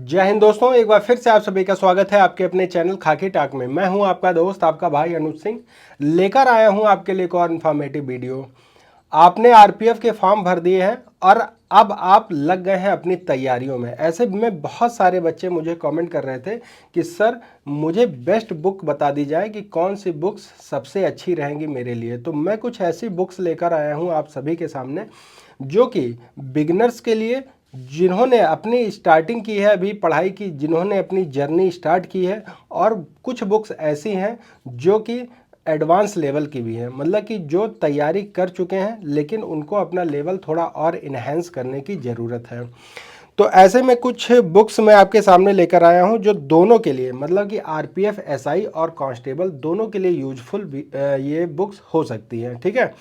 जय हिंद दोस्तों, एक बार फिर से आप सभी का स्वागत है आपके अपने चैनल खाकी टाक में। मैं हूं आपका दोस्त, आपका भाई अनुज सिंह, लेकर आया हूं आपके लिए एक और इन्फॉर्मेटिव वीडियो। आपने आरपीएफ के फॉर्म भर दिए हैं और अब आप लग गए हैं अपनी तैयारियों में। ऐसे में बहुत सारे बच्चे मुझे कमेंट कर रहे थे कि सर मुझे बेस्ट बुक बता दी जाए कि कौन सी बुक्स सबसे अच्छी रहेंगी मेरे लिए। तो मैं कुछ ऐसी बुक्स लेकर आया हूं आप सभी के सामने जो कि बिगिनर्स के लिए, जिन्होंने अपनी स्टार्टिंग की है अभी पढ़ाई की, जिन्होंने अपनी जर्नी स्टार्ट की है, और कुछ बुक्स ऐसी हैं जो कि एडवांस लेवल की भी हैं, मतलब कि जो तैयारी कर चुके हैं लेकिन उनको अपना लेवल थोड़ा और इन्हेंस करने की ज़रूरत है। तो ऐसे में कुछ बुक्स मैं आपके सामने लेकर आया हूं जो दोनों के लिए, मतलब कि आरपीएफ, एसआई और कांस्टेबल दोनों के लिए यूजफुल ये बुक्स हो सकती हैं। ठीक है,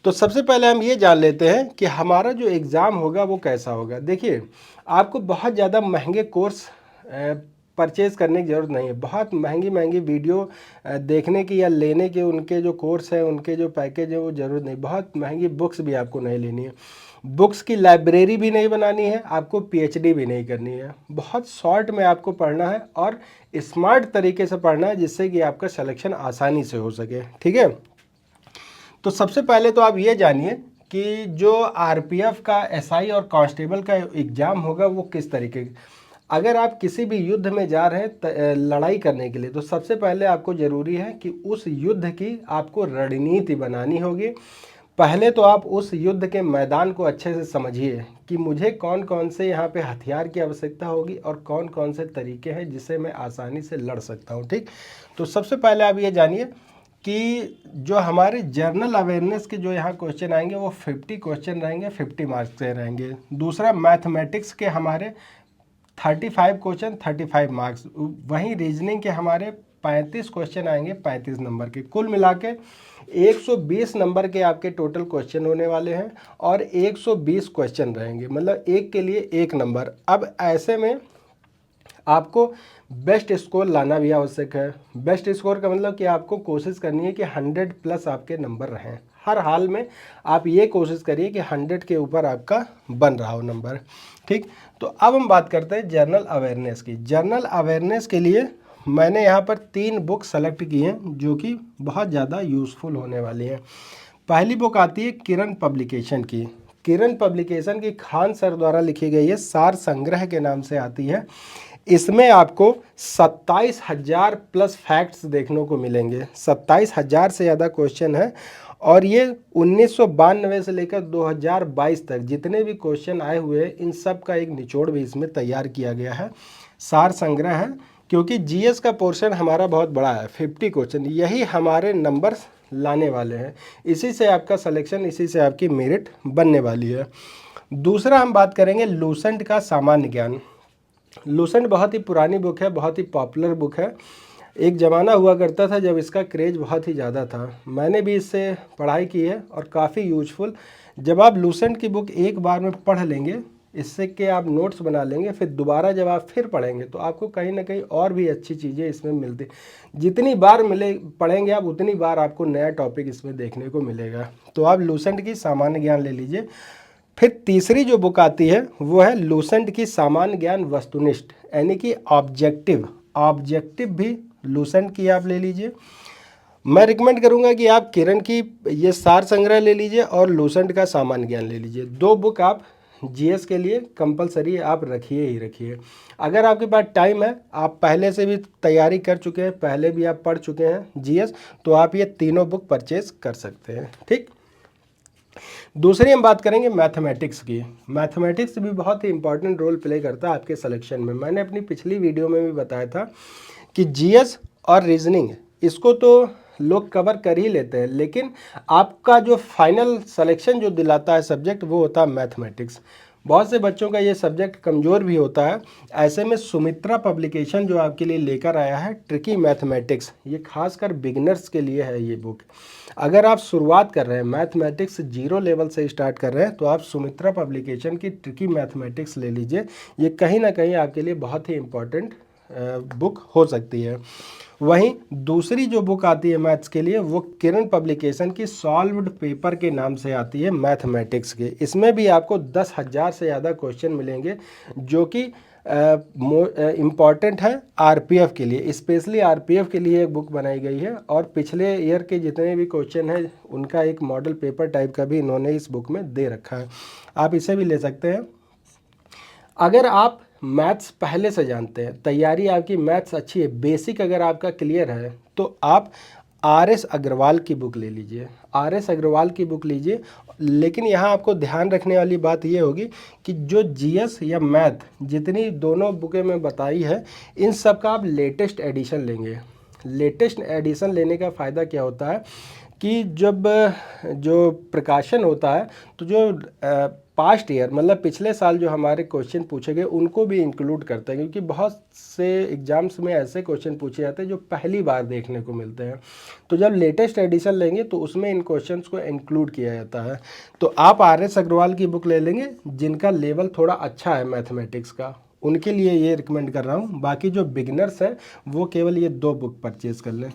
तो सबसे पहले हम ये जान लेते हैं कि हमारा जो एग्ज़ाम होगा वो कैसा होगा। देखिए, आपको बहुत ज़्यादा महंगे कोर्स परचेज़ करने की ज़रूरत नहीं है। बहुत महंगी महंगी वीडियो देखने की या लेने के, उनके जो कोर्स है, उनके जो पैकेज है, वो ज़रूरत नहीं। बहुत महंगी बुक्स भी आपको नहीं लेनी है। बुक्स की लाइब्रेरी भी नहीं बनानी है, आपको पीएचडी भी नहीं करनी है। बहुत शॉर्ट में आपको पढ़ना है और स्मार्ट तरीके से पढ़ना है, जिससे कि आपका सिलेक्शन आसानी से हो सके। ठीक है, तो सबसे पहले तो आप ये जानिए कि जो आरपीएफ का, एसआई और कांस्टेबल का एग्ज़ाम होगा वो किस तरीके का। अगर आप किसी भी युद्ध में जा रहे हैं लड़ाई करने के लिए, तो सबसे पहले आपको ज़रूरी है कि उस युद्ध की आपको रणनीति बनानी होगी। पहले तो आप उस युद्ध के मैदान को अच्छे से समझिए कि मुझे कौन कौन से यहाँ पे हथियार की आवश्यकता होगी और कौन कौन से तरीके हैं जिससे मैं आसानी से लड़ सकता हूँ। ठीक, तो सबसे पहले आप ये जानिए कि जो हमारे जर्नल अवेयरनेस के जो यहाँ क्वेश्चन आएंगे वो 50 क्वेश्चन रहेंगे, 50 मार्क्स के रहेंगे। दूसरा, मैथमेटिक्स के हमारे 35 क्वेश्चन, 35 मार्क्स। वहीं रीजनिंग के हमारे 35 क्वेश्चन आएंगे, 35 नंबर के। कुल मिला के 120 नंबर के आपके टोटल क्वेश्चन होने वाले हैं और 120 क्वेश्चन रहेंगे, मतलब एक के लिए एक नंबर। अब ऐसे में आपको बेस्ट स्कोर लाना भी आवश्यक है। बेस्ट स्कोर का मतलब कि आपको कोशिश करनी है कि 100 प्लस आपके नंबर रहें। हर हाल में आप ये कोशिश करिए कि 100 के ऊपर आपका बन रहा हो नंबर। ठीक, तो अब हम बात करते हैं जनरल अवेयरनेस की। जनरल अवेयरनेस के लिए मैंने यहाँ पर 3 बुक सेलेक्ट की हैं जो कि बहुत ज़्यादा यूज़फुल होने वाली हैं। पहली बुक आती है किरण पब्लिकेशन की। किरण पब्लिकेशन की खान सर द्वारा लिखी गई है, सार संग्रह के नाम से आती है। इसमें आपको 27,000 प्लस फैक्ट्स देखने को मिलेंगे। 27,000 से ज़्यादा क्वेश्चन है और ये 1992 से लेकर 2022 तक जितने भी क्वेश्चन आए हुए हैं, इन सब का एक निचोड़ भी इसमें तैयार किया गया है। सार संग्रह है, क्योंकि जीएस का पोर्शन हमारा बहुत बड़ा है, 50 क्वेश्चन, यही हमारे नंबर लाने वाले हैं। इसी से आपका सिलेक्शन, इसी से आपकी मेरिट बनने वाली है। दूसरा हम बात करेंगे लूसेंट का सामान्य ज्ञान। लूसेंट बहुत ही पुरानी बुक है, बहुत ही पॉपुलर बुक है। एक ज़माना हुआ करता था जब इसका क्रेज़ बहुत ही ज़्यादा था। मैंने भी इससे पढ़ाई की है और काफ़ी यूजफुल। जब आप लूसेंट की बुक एक बार में पढ़ लेंगे, इससे के आप नोट्स बना लेंगे, फिर दोबारा जब आप फिर पढ़ेंगे तो आपको कहीं ना कहीं और भी अच्छी चीज़ें इसमें मिलती। जितनी बार पढ़ेंगे आप, उतनी बार आपको नया टॉपिक इसमें देखने को मिलेगा। तो आप लूसेंट की सामान्य ज्ञान ले लीजिए। फिर तीसरी जो बुक आती है वो है लूसेंट की सामान्य ज्ञान वस्तुनिष्ठ, यानी कि ऑब्जेक्टिव। ऑब्जेक्टिव भी लूसेंट की आप ले लीजिए। मैं रिकमेंड करूंगा कि आप किरण की ये सार संग्रह ले लीजिए और लूसेंट का सामान्य ज्ञान ले लीजिए। 2 बुक आप जीएस के लिए कंपलसरी आप रखिए ही रखिए। अगर आपके पास टाइम है, आप पहले से भी तैयारी कर चुके हैं, पहले भी आप पढ़ चुके हैं जीएस, तो आप ये तीनों बुक परचेज कर सकते हैं। ठीक, दूसरी हम बात करेंगे मैथमेटिक्स की। मैथमेटिक्स भी बहुत ही इंपॉर्टेंट रोल प्ले करता है आपके सिलेक्शन में। मैंने अपनी पिछली वीडियो में भी बताया था कि जीएस और रीजनिंग, इसको तो लोग कवर कर ही लेते हैं, लेकिन आपका जो फाइनल सिलेक्शन जो दिलाता है सब्जेक्ट, वो होता है मैथमेटिक्स। बहुत से बच्चों का ये सब्जेक्ट कमज़ोर भी होता है। ऐसे में सुमित्रा पब्लिकेशन जो आपके लिए लेकर आया है ट्रिकी मैथमेटिक्स, ये खासकर बिगिनर्स के लिए है ये बुक। अगर आप शुरुआत कर रहे हैं, मैथमेटिक्स 0 लेवल से स्टार्ट कर रहे हैं, तो आप सुमित्रा पब्लिकेशन की ट्रिकी मैथमेटिक्स ले लीजिए। ये कहीं ना कहीं आपके लिए बहुत ही इम्पॉर्टेंट बुक हो सकती है। वहीं दूसरी जो बुक आती है मैथ्स के लिए, वो किरण पब्लिकेशन की सॉल्व्ड पेपर के नाम से आती है मैथमेटिक्स के। इसमें भी आपको 10,000 से ज़्यादा क्वेश्चन मिलेंगे जो कि इम्पॉर्टेंट है आरपीएफ के लिए, स्पेशली आरपीएफ के लिए एक बुक बनाई गई है। और पिछले ईयर के जितने भी क्वेश्चन हैं उनका एक मॉडल पेपर टाइप का भी इन्होंने इस बुक में दे रखा है, आप इसे भी ले सकते हैं। अगर आप मैथ्स पहले से जानते हैं, तैयारी आपकी मैथ्स अच्छी है, बेसिक अगर आपका क्लियर है, तो आप आर.एस. अग्रवाल की बुक ले लीजिए, आर.एस. अग्रवाल की बुक लीजिए। लेकिन यहाँ आपको ध्यान रखने वाली बात ये होगी कि जो जीएस या मैथ जितनी दोनों बुकें मैं बताई है, इन सब का आप लेटेस्ट एडिशन लेंगे। लेटेस्ट एडिशन लेने का फ़ायदा क्या होता है कि जब जो प्रकाशन होता है तो जो पास्ट ईयर मतलब पिछले साल जो हमारे क्वेश्चन पूछे गए उनको भी इंक्लूड करते हैं, क्योंकि बहुत से एग्जाम्स में ऐसे क्वेश्चन पूछे जाते हैं जो पहली बार देखने को मिलते हैं। तो जब लेटेस्ट एडिशन लेंगे तो उसमें इन क्वेश्चंस को इंक्लूड किया जाता है। तो आप आर.एस. अग्रवाल की बुक ले लेंगे, जिनका लेवल थोड़ा अच्छा है मैथमेटिक्स का, उनके लिए ये रिकमेंड कर रहा हूँ। बाकी जो बिगनर्स हैं वो केवल ये 2 बुक परचेज़ कर लें।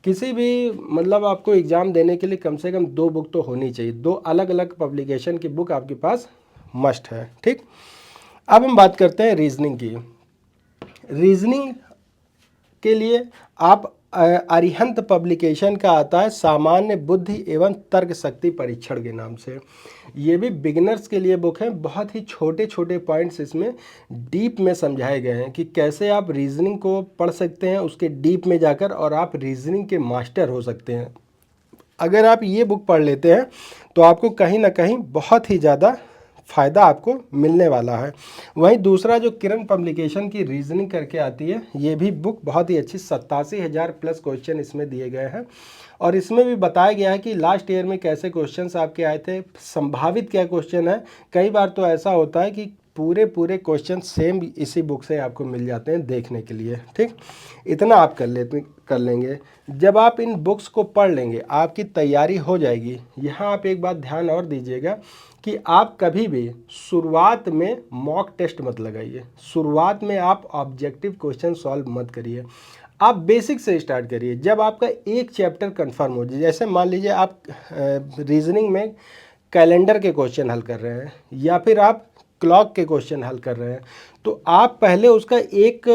किसी भी मतलब आपको एग्ज़ाम देने के लिए कम से कम 2 बुक तो होनी चाहिए, 2 अलग अलग पब्लिकेशन की बुक आपके पास मस्ट है। ठीक, अब हम बात करते हैं रीजनिंग की। रीजनिंग के लिए आप अरिहंत पब्लिकेशन का आता है सामान्य बुद्धि एवं तर्क शक्ति परीक्षण के नाम से। ये भी बिगिनर्स के लिए बुक है, बहुत ही छोटे छोटे पॉइंट्स इसमें डीप में समझाए गए हैं कि कैसे आप रीजनिंग को पढ़ सकते हैं उसके डीप में जाकर, और आप रीजनिंग के मास्टर हो सकते हैं। अगर आप ये बुक पढ़ लेते हैं तो आपको कहीं ना कहीं बहुत ही ज़्यादा फ़ायदा आपको मिलने वाला है। वहीं दूसरा जो किरण पब्लिकेशन की रीजनिंग करके आती है, ये भी बुक बहुत ही अच्छी, 87,000 प्लस क्वेश्चन इसमें दिए गए हैं। और इसमें भी बताया गया है कि लास्ट ईयर में कैसे क्वेश्चंस आपके आए थे, संभावित क्या क्वेश्चन है। कई बार तो ऐसा होता है कि पूरे क्वेश्चन सेम इसी बुक से आपको मिल जाते हैं देखने के लिए। ठीक, इतना आप कर लेंगे। जब आप इन बुक्स को पढ़ लेंगे आपकी तैयारी हो जाएगी। यहाँ आप एक बात ध्यान और दीजिएगा कि आप कभी भी शुरुआत में मॉक टेस्ट मत लगाइए, शुरुआत में आप ऑब्जेक्टिव क्वेश्चन सॉल्व मत करिए, आप बेसिक से स्टार्ट करिए। जब आपका एक चैप्टर कंफर्म हो जाए, जैसे मान लीजिए आप रीजनिंग में कैलेंडर के क्वेश्चन हल कर रहे हैं या फिर आप क्लॉक के क्वेश्चन हल कर रहे हैं, तो आप पहले उसका एक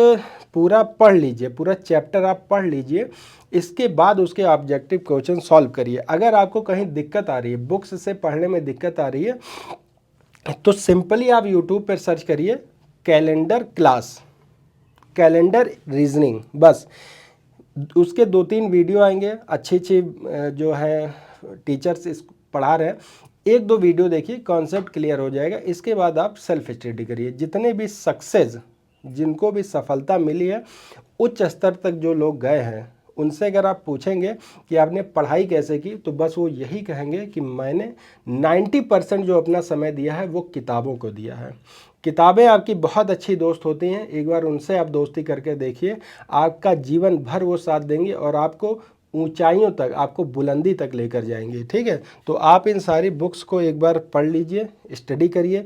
पूरा पढ़ लीजिए, पूरा चैप्टर आप पढ़ लीजिए, इसके बाद उसके ऑब्जेक्टिव क्वेश्चन सॉल्व करिए। अगर आपको कहीं दिक्कत आ रही है, बुक्स से पढ़ने में दिक्कत आ रही है, तो सिंपली आप यूट्यूब पर सर्च करिए कैलेंडर क्लास, कैलेंडर रीजनिंग, बस उसके 2-3 वीडियो आएंगे, अच्छे जो है टीचर्स इस पढ़ा रहे हैं, 1-2 वीडियो देखिए, कॉन्सेप्ट क्लियर हो जाएगा। इसके बाद आप सेल्फ स्टडी करिए। जितने भी सक्सेस, जिनको भी सफलता मिली है, उच्च स्तर तक जो लोग गए हैं, उनसे अगर आप पूछेंगे कि आपने पढ़ाई कैसे की, तो बस वो यही कहेंगे कि मैंने 90% जो अपना समय दिया है वो किताबों को दिया है। किताबें आपकी बहुत अच्छी दोस्त होती हैं, एक बार उनसे आप दोस्ती करके देखिए, आपका जीवन भर वो साथ देंगे और आपको ऊंचाइयों तक, आपको बुलंदी तक लेकर जाएंगे। ठीक है, तो आप इन सारी बुक्स को एक बार पढ़ लीजिए, स्टडी करिए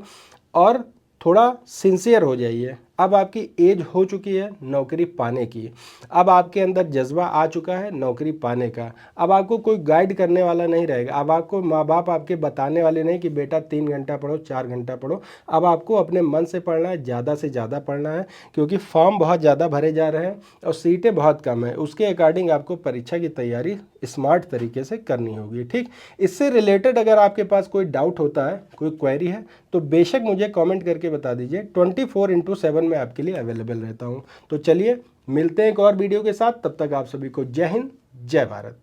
और थोड़ा सिंसियर हो जाइए। अब आपकी एज हो चुकी है नौकरी पाने की, अब आपके अंदर जज्बा आ चुका है नौकरी पाने का। अब आपको कोई गाइड करने वाला नहीं रहेगा, अब आपको माँ बाप आपके बताने वाले नहीं कि बेटा 3 घंटा पढ़ो, 4 घंटा पढ़ो। अब आपको अपने मन से पढ़ना है, ज़्यादा से ज़्यादा पढ़ना है, क्योंकि फॉर्म बहुत ज़्यादा भरे जा रहे हैं और सीटें बहुत कम है। उसके अकॉर्डिंग आपको परीक्षा की तैयारी स्मार्ट तरीके से करनी होगी। ठीक, इससे रिलेटेड अगर आपके पास कोई डाउट होता है, कोई क्वेरी है, तो बेशक मुझे कमेंट करके बता दीजिए। 24/7 मैं आपके लिए अवेलेबल रहता हूं। तो चलिए मिलते हैं एक और वीडियो के साथ, तब तक आप सभी को जय हिंद, जय भारत।